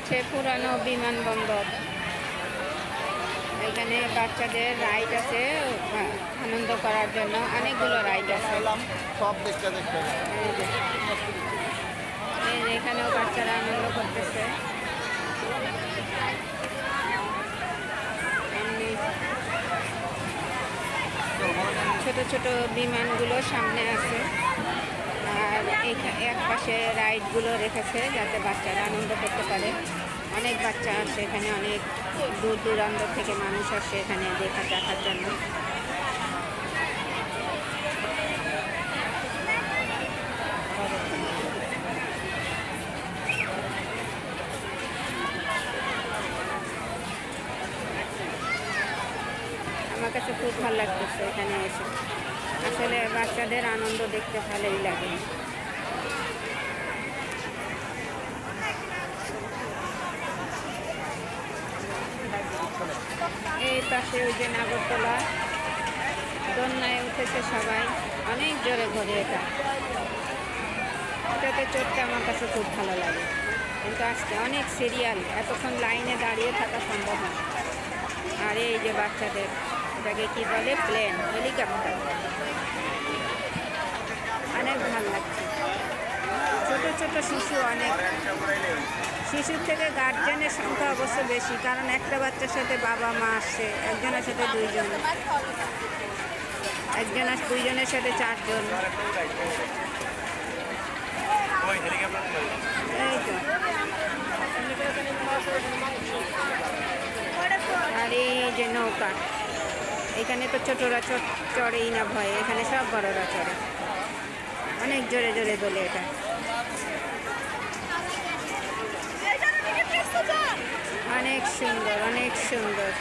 হচ্ছে পুরানো বিমানবন্দর। এখানে বাচ্চাদের রাইড আছে আনন্দ করার জন্য, অনেকগুলো রাইড আছে। সব দেখতে দেখতে এখানেও বাচ্চারা আনন্দ করতেছে। এমনি ছোট ছোট বিমানগুলো সামনে আছে, আর এক পাশে রাইডগুলো রেখেছে যাতে বাচ্চারা আনন্দ করতে পারে। অনেক বাচ্চা আসে এখানে, অনেক দূর দূরান্ত থেকে মানুষ আসে এখানে দেখার জন্য। আমার কাছে খুব ভালো লাগতেছে এখানে এসে। আসলে বাচ্চাদের আনন্দ দেখতে ভালোই লাগে। এই পাশে ওই যে নাগরতলা, দোলনায় উঠেছে সবাই, অনেক জোরে ঘোরে এটাতে চড়তে আমার কাছে খুব ভালো লাগে। কিন্তু আজকে অনেক সিরিয়াল, এতক্ষণ লাইনে দাঁড়িয়ে থাকা সম্ভব না। আর এই যে বাচ্চাদের, এটাকে কি বলে, প্লেন, হেলিকপ্টার, অনেক ভালো লাগছে। ছোট ছোট শিশু, অনেক শিশুর থেকে গার্জেনের সংখ্যা অবশ্য বেশি, কারণ একটা বাচ্চার সাথে বাবা মা আসছে, একজনের সাথে দুইজন, দুইজনের সাথে চারজন। এই তো, আর এই যে নৌকা, এখানে তো ছোটরা চড়েই না ভয়ে, এখানে সব বড়রা চড়ে। অনেক জোরে জোরে দোলে এটা। অনেক সুন্দর, অনেক সুন্দর।